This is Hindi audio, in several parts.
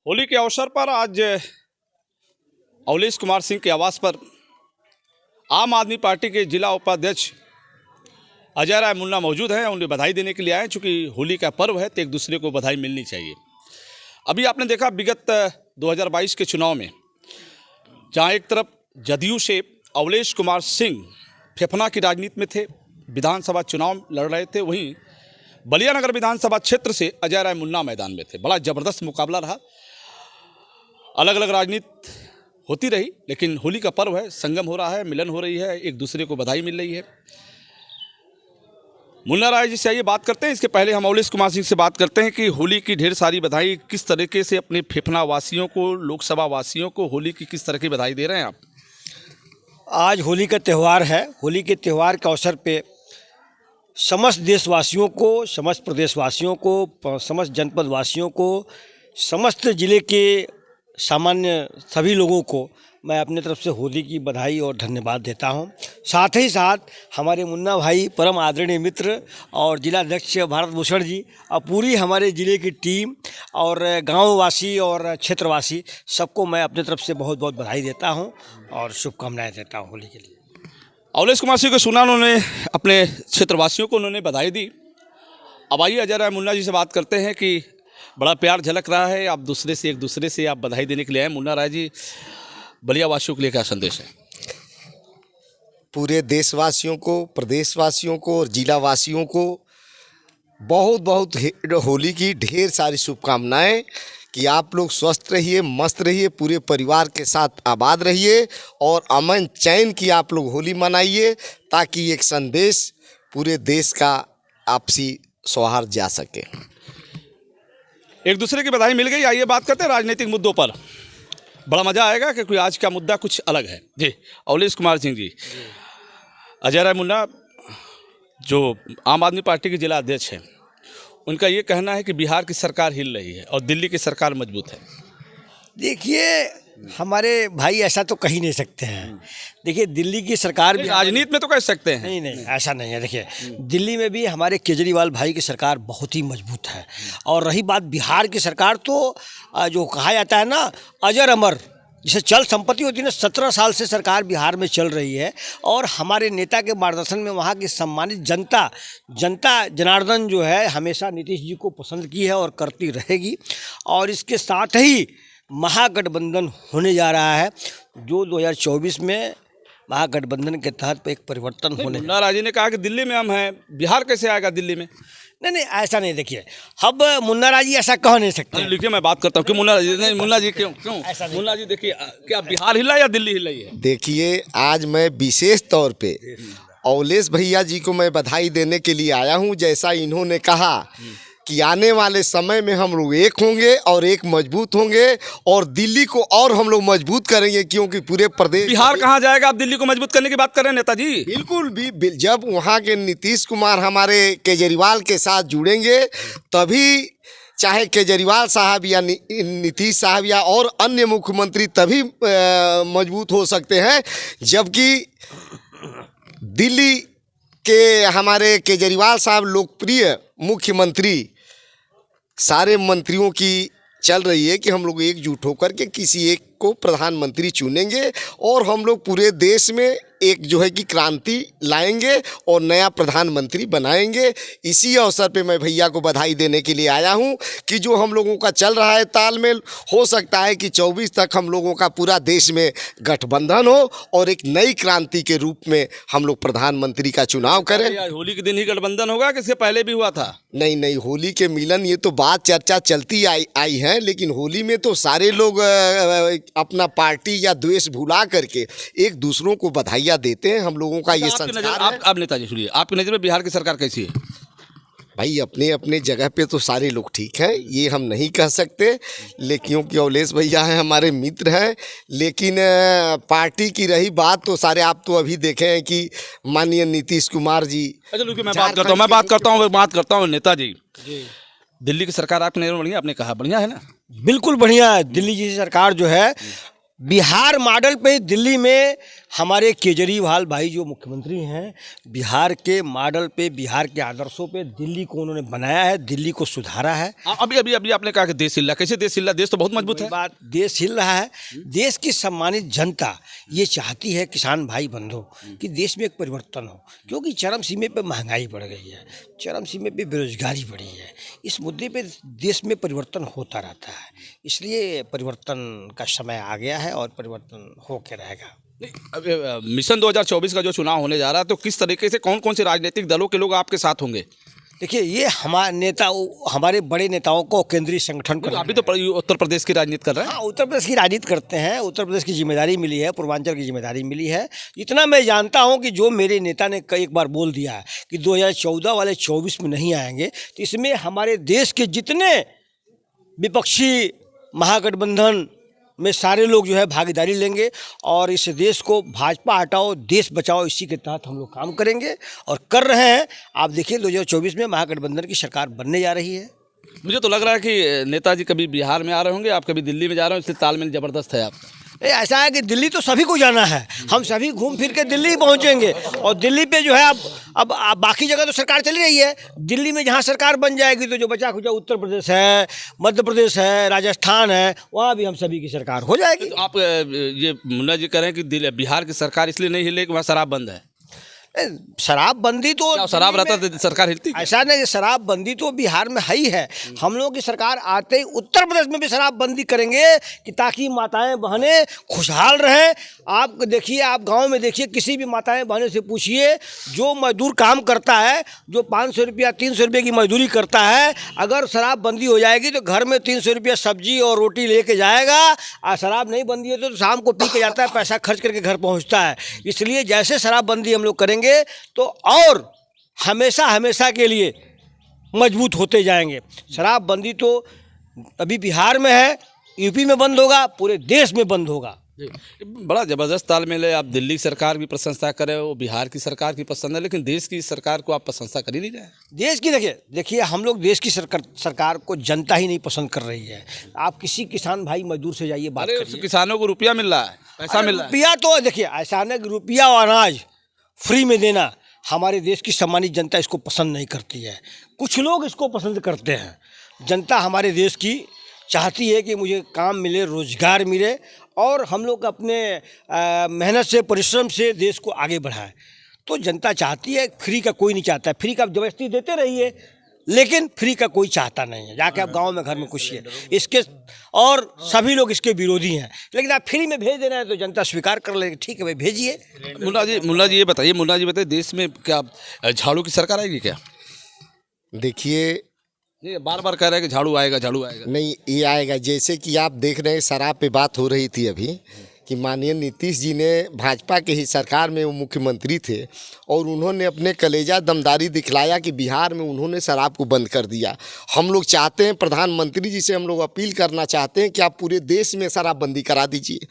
होली के अवसर पर आज अवलेश कुमार सिंह के आवास पर आम आदमी पार्टी के जिला उपाध्यक्ष अजय राय मुन्ना मौजूद हैं। उन्हें बधाई देने के लिए आए, चूँकि होली का पर्व है तो एक दूसरे को बधाई मिलनी चाहिए। अभी आपने देखा विगत 2022 के चुनाव में, जहाँ एक तरफ जदयू से अवलेश कुमार सिंह फेफना की राजनीति में थे, विधानसभा चुनाव लड़ रहे थे, वहीं बलिया नगर विधानसभा क्षेत्र से अजय राय मुन्ना मैदान में थे। बड़ा ज़बरदस्त मुकाबला रहा, अलग अलग राजनीति होती रही, लेकिन होली का पर्व है, संगम हो रहा है, मिलन हो रही है, एक दूसरे को बधाई मिल रही है। मुन्ना राय जी से आइए बात करते हैं। इसके पहले हम अवलेश कुमार सिंह से बात करते हैं कि होली की ढेर सारी बधाई, किस तरीके से अपने फेफना वासियों को, लोकसभा वासियों को होली की किस तरह की बधाई दे रहे हैं आप? आज होली का त्यौहार है। होली के त्यौहार के अवसर पे समस्त देशवासियों को, समस्त प्रदेशवासियों को, समस्त जनपद वासियों को, समस्त ज़िले के सामान्य सभी लोगों को मैं अपने तरफ से होली की बधाई और धन्यवाद देता हूं। साथ ही साथ हमारे मुन्ना भाई, परम आदरणीय मित्र और जिला अध्यक्ष भारत भूषण जी और पूरी हमारे ज़िले की टीम और गांववासी और क्षेत्रवासी सबको मैं अपने तरफ से बहुत बहुत बधाई देता हूं और शुभकामनाएं देता हूं होली के लिए। अवलेश कुमार सिंह को सुना, उन्होंने अपने क्षेत्रवासियों को उन्होंने बधाई दी। अब आइए अजय राय मुन्ना जी से बात करते हैं कि बड़ा प्यार झलक रहा है, आप एक दूसरे से आप बधाई देने के लिए आए। मुन्ना राय जी, बलिया वासियों के लिए क्या संदेश है? पूरे देशवासियों को, प्रदेशवासियों को और जिला वासियों को बहुत बहुत होली की ढेर सारी शुभकामनाएं कि आप लोग स्वस्थ रहिए, मस्त रहिए, पूरे परिवार के साथ आबाद रहिए और अमन चैन की आप लोग होली मनाइए, ताकि एक संदेश पूरे देश का आपसी सौहार्द जा सके। एक दूसरे की बधाई मिल गई। आइए बात करते हैं राजनीतिक मुद्दों पर। बड़ा मज़ा आएगा क्योंकि आज का मुद्दा कुछ अलग है। जी अवलेश कुमार सिंह जी, अजय राय मुन्ना जो आम आदमी पार्टी के जिला अध्यक्ष हैं, उनका ये कहना है कि बिहार की सरकार हिल रही है और दिल्ली की सरकार मजबूत है। देखिए, हमारे भाई ऐसा तो कह ही नहीं सकते हैं। देखिए, दिल्ली की सरकार भी राजनीति में तो कह सकते हैं। नहीं, ऐसा नहीं है। देखिए, दिल्ली में भी हमारे केजरीवाल भाई की सरकार बहुत ही मजबूत है। और रही बात बिहार की सरकार, तो जो कहा जाता है ना, अजर अमर, जैसे चल संपत्ति होती है ना, 17 साल से सरकार बिहार में चल रही है और हमारे नेता के मार्गदर्शन में वहाँ की सम्मानित जनता जनार्दन जो है हमेशा नीतीश जी को पसंद की है और करती रहेगी। और इसके साथ ही महागठबंधन होने जा रहा है, जो 2024 में महागठबंधन के तहत एक परिवर्तन होने। मुन्ना राय जी ने कहा कि दिल्ली में हम हैं, बिहार कैसे आएगा दिल्ली में? नहीं, ऐसा नहीं। देखिए, अब मुन्ना राय जी ऐसा कह नहीं सकते। लिखिए, मैं बात करता हूँ कि मुन्ना जी क्यों मुन्ना जी, देखिए, क्या बिहार हिला या दिल्ली हिलाई है? देखिए, आज मैं विशेष तौर पे अवलेश भैया जी को मैं बधाई देने के लिए आया हूं। जैसा इन्होंने कहा कि आने वाले समय में हम लोग एक होंगे और एक मजबूत होंगे और दिल्ली को और हम लोग मजबूत करेंगे, क्योंकि पूरे प्रदेश। बिहार कहाँ जाएगा? आप दिल्ली को मजबूत करने की बात कर रहे हैं नेताजी। बिल्कुल भी जब वहाँ के नीतीश कुमार हमारे केजरीवाल के साथ जुड़ेंगे, तभी चाहे केजरीवाल साहब या नीतीश साहब या और अन्य मुख्यमंत्री तभी मजबूत हो सकते हैं। जबकि दिल्ली के हमारे केजरीवाल साहब लोकप्रिय मुख्यमंत्री, सारे मंत्रियों की चल रही है कि हम लोग एकजुट होकर के किसी एक को प्रधानमंत्री चुनेंगे और हम लोग पूरे देश में एक जो है कि क्रांति लाएंगे और नया प्रधानमंत्री बनाएंगे। इसी अवसर पे मैं भैया को बधाई देने के लिए आया हूं कि जो हम लोगों का चल रहा है तालमेल, हो सकता है कि 24 तक हम लोगों का पूरा देश में गठबंधन हो और एक नई क्रांति के रूप में हम लोग प्रधानमंत्री का चुनाव करें। होली के दिन ही गठबंधन होगा कि इसके पहले भी हुआ था? नहीं, होली के मिलन ये तो बात चर्चा चलती आई है, लेकिन होली में तो सारे लोग अपना पार्टी या द्वेष भुला करके एक दूसरों को बधाइयाँ देते हैं। हम लोगों का ये संस्कार है। आप नेताजी सुनिए, आपकी नज़र में बिहार की सरकार कैसी है? भाई, अपने अपने जगह पे तो सारे लोग ठीक हैं, ये हम नहीं कह सकते, लेकिन क्योंकि अवलेश भैया हैं, हमारे मित्र हैं। लेकिन पार्टी की रही बात तो सारे आप तो अभी देखे हैं कि माननीय नीतीश कुमार जी। अच्छा, मैं बात करता हूँ नेताजी, दिल्ली की सरकार आपकी नज़र में बढ़िया, आपने कहा बढ़िया है ना? बिल्कुल बढ़िया है। दिल्ली जैसी सरकार जो है बिहार मॉडल पे दिल्ली में हमारे केजरीवाल भाई जो मुख्यमंत्री हैं, बिहार के मॉडल पे, बिहार के आदर्शों पे दिल्ली को उन्होंने बनाया है, दिल्ली को सुधारा है। अभी अभी अभी आपने कहा कि देश हिल रहा, कैसे देश हिल रहा? देश तो बहुत मजबूत है। बात देश हिल रहा है। देश की सम्मानित जनता ये चाहती है, किसान भाई बंधु, कि देश में एक परिवर्तन हो, क्योंकि चरम सीमे पे महंगाई बढ़ गई है, चरम सीमे पे बेरोजगारी बढ़ी है। इस मुद्दे पे देश में परिवर्तन होता रहता है, इसलिए परिवर्तन का समय आ गया है और परिवर्तन होके रहेगा। मिशन 2024 का जो चुनाव होने जा रहा है, तो किस तरीके से कौन कौन से राजनीतिक दलों के लोग आपके साथ होंगे? देखिए, ये हमारे नेता, हमारे बड़े नेताओं को केंद्रीय संगठन को, अभी तो उत्तर प्रदेश की राजनीति कर रहे हैं। हाँ, उत्तर प्रदेश की राजनीति करते हैं। उत्तर प्रदेश की जिम्मेदारी मिली है, पूर्वांचल की जिम्मेदारी मिली है। इतना मैं जानता हूं कि जो मेरे नेता ने कई एक बार बोल दिया है कि 2014 वाले 24 में नहीं आएंगे, तो इसमें हमारे देश के जितने विपक्षी महागठबंधन में सारे लोग जो है भागीदारी लेंगे और इस देश को भाजपा हटाओ देश बचाओ, इसी के तहत हम लोग काम करेंगे और कर रहे हैं। आप देखिए, 2024 में महागठबंधन की सरकार बनने जा रही है। मुझे तो लग रहा है कि नेताजी कभी बिहार में आ रहे होंगे, आप कभी दिल्ली में जा रहे हो, इसलिए तालमेल जबरदस्त है आपका। ऐसा है कि दिल्ली तो सभी को जाना है, हम सभी घूम फिर के दिल्ली ही पहुँचेंगे और दिल्ली पे जो है अब बाकी जगह तो सरकार चली रही है, दिल्ली में जहाँ सरकार बन जाएगी तो जो बचा खुचा उत्तर प्रदेश है, मध्य प्रदेश है, राजस्थान है, वहाँ भी हम सभी की सरकार हो जाएगी। तो आप ये मुन्ना जी कह रहे हैं कि बिहार की सरकार इसलिए नहीं हिले कि वहाँ शराब बंद है। शराबबंदी तो शराब रहता तो सरकार हिलती? ऐसा नहीं, शराबबंदी तो बिहार में है ही है। हम लोगों की सरकार आते ही उत्तर प्रदेश में भी शराबबंदी करेंगे कि ताकि माताएं बहनें खुशहाल रहें। आप देखिए, आप गांव में देखिए, किसी भी माताएं बहनें से पूछिए, जो मजदूर काम करता है, जो 500 रुपया 300 रुपये की मजदूरी करता है, अगर शराबबंदी हो जाएगी तो घर में 300 रुपया सब्जी और रोटी लेके जाएगा। और शराब नहीं बंदी है तो शाम को पी के जाता है, पैसा खर्च करके घर पहुँचता है। इसलिए जैसे शराबबंदी हम लोग करेंगे तो और हमेशा हमेशा के लिए मजबूत होते जाएंगे। शराबबंदी तो अभी बिहार में है, यूपी में बंद होगा, पूरे देश में बंद होगा। बड़ा ज़बरदस्त तालमेल है। आप दिल्ली सरकार की प्रशंसा कर रहे हो, बिहार की सरकार की पसंद है, लेकिन देश की सरकार को आप प्रशंसा कर ही नहीं रहे। देश की देखिए हम लोग देश की सरकार को जनता ही नहीं पसंद कर रही है। आप किसी किसान भाई मजदूर से जाइए, बात करिए। किसानों को रुपया मिल रहा है, पैसा मिल रहा है। रुपया तो देखिए, ऐसा नहीं कि रुपया और अनाज फ्री में देना, हमारे देश की सम्मानित जनता इसको पसंद नहीं करती है। कुछ लोग इसको पसंद करते हैं। जनता हमारे देश की चाहती है कि मुझे काम मिले, रोजगार मिले और हम लोग अपने मेहनत से, परिश्रम से देश को आगे बढ़ाएं। तो जनता चाहती है, फ्री का कोई नहीं चाहता है। फ्री का आप जबरदस्ती देते रहिए, लेकिन फ्री का कोई चाहता नहीं है। जाके आप गांव में घर में पूछिए इसके, और सभी लोग इसके विरोधी हैं। लेकिन आप फ्री में भेज देना है तो जनता स्वीकार कर लेगी, ठीक है भाई भेजिए। मुन्ना जी ये बताइए, देश में क्या झाड़ू की सरकार आएगी क्या? देखिए, ये बार बार कह रहे हैं कि झाड़ू आएगा, झाड़ू आएगा। नहीं, ये आएगा। जैसे कि आप देख रहे हैं, शराब पे बात हो रही थी अभी कि माननीय नीतीश जी ने भाजपा के ही सरकार में वो मुख्यमंत्री थे और उन्होंने अपने कलेजा दमदारी दिखलाया कि बिहार में उन्होंने शराब को बंद कर दिया। हम लोग चाहते हैं, प्रधानमंत्री जी से हम लोग अपील करना चाहते हैं कि आप पूरे देश में शराबबंदी करा दीजिए।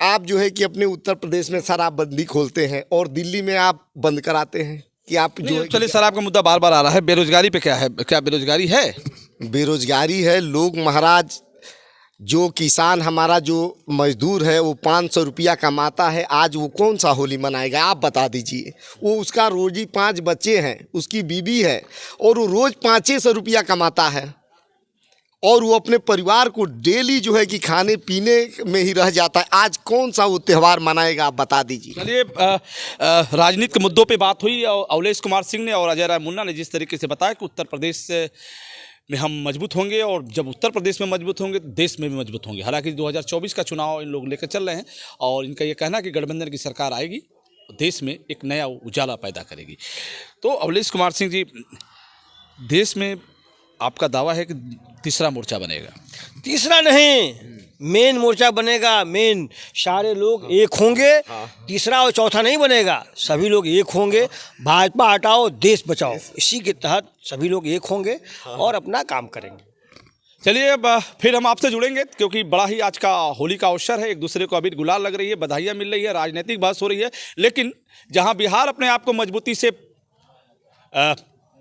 आप जो है कि अपने उत्तर प्रदेश में शराबबंदी खोलते हैं और दिल्ली में आप बंद कराते हैं कि आप जो है। चलिए, शराब का मुद्दा बार बार आ रहा है, बेरोजगारी पे क्या है? क्या बेरोजगारी है? बेरोजगारी है। लोग महाराज, जो किसान हमारा जो मजदूर है वो 500 रुपया कमाता है, आज वो कौन सा होली मनाएगा? आप बता दीजिए। वो उसका रोजी 5 बच्चे हैं, उसकी बीवी है और वो रोज़ 500 रुपया कमाता है और वो अपने परिवार को डेली जो है कि खाने पीने में ही रह जाता है। आज कौन सा वो त्यौहार मनाएगा? आप बता दीजिए। चलिए, राजनीति के मुद्दों पे बात हुई और अवलेश कुमार सिंह ने और अजय राय मुन्ना ने जिस तरीके से बताया कि उत्तर प्रदेश में हम मजबूत होंगे और जब उत्तर प्रदेश में मजबूत होंगे तो देश में भी मजबूत होंगे। हालांकि 2024 का चुनाव इन लोग लेकर चल रहे हैं और इनका ये कहना कि गठबंधन की सरकार आएगी, देश में एक नया उजाला पैदा करेगी। तो अवलेश कुमार सिंह जी, देश में आपका दावा है कि तीसरा मोर्चा बनेगा? तीसरा नहीं, मेन मोर्चा बनेगा। मेन सारे लोग एक होंगे, तीसरा और चौथा नहीं बनेगा। सभी लोग एक होंगे, भाजपा हटाओ देश बचाओ, इसी के तहत सभी लोग एक होंगे और अपना काम करेंगे। चलिए, अब फिर हम आपसे जुड़ेंगे क्योंकि बड़ा ही आज का होली का अवसर है। एक दूसरे को अबीर गुलाल लग रही है, बधाइयाँ मिल रही है, राजनीतिक बहस हो रही है। लेकिन जहाँ बिहार अपने आप को मजबूती से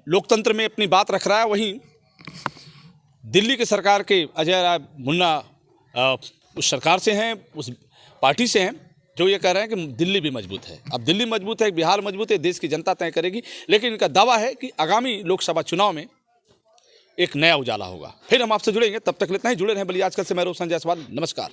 लोकतंत्र में अपनी बात रख रहा है, वहीं दिल्ली की सरकार के अजय राय मुन्ना उस सरकार से हैं, उस पार्टी से हैं जो ये कह रहे हैं कि दिल्ली भी मजबूत है। अब दिल्ली मजबूत है, बिहार मजबूत है, देश की जनता तय करेगी, लेकिन इनका दावा है कि आगामी लोकसभा चुनाव में एक नया उजाला होगा। फिर हम आपसे जुड़ेंगे, तब तक इतना ही जुड़े रहें बलिया आजकल से। मैं रोशन जायसवाल, नमस्कार।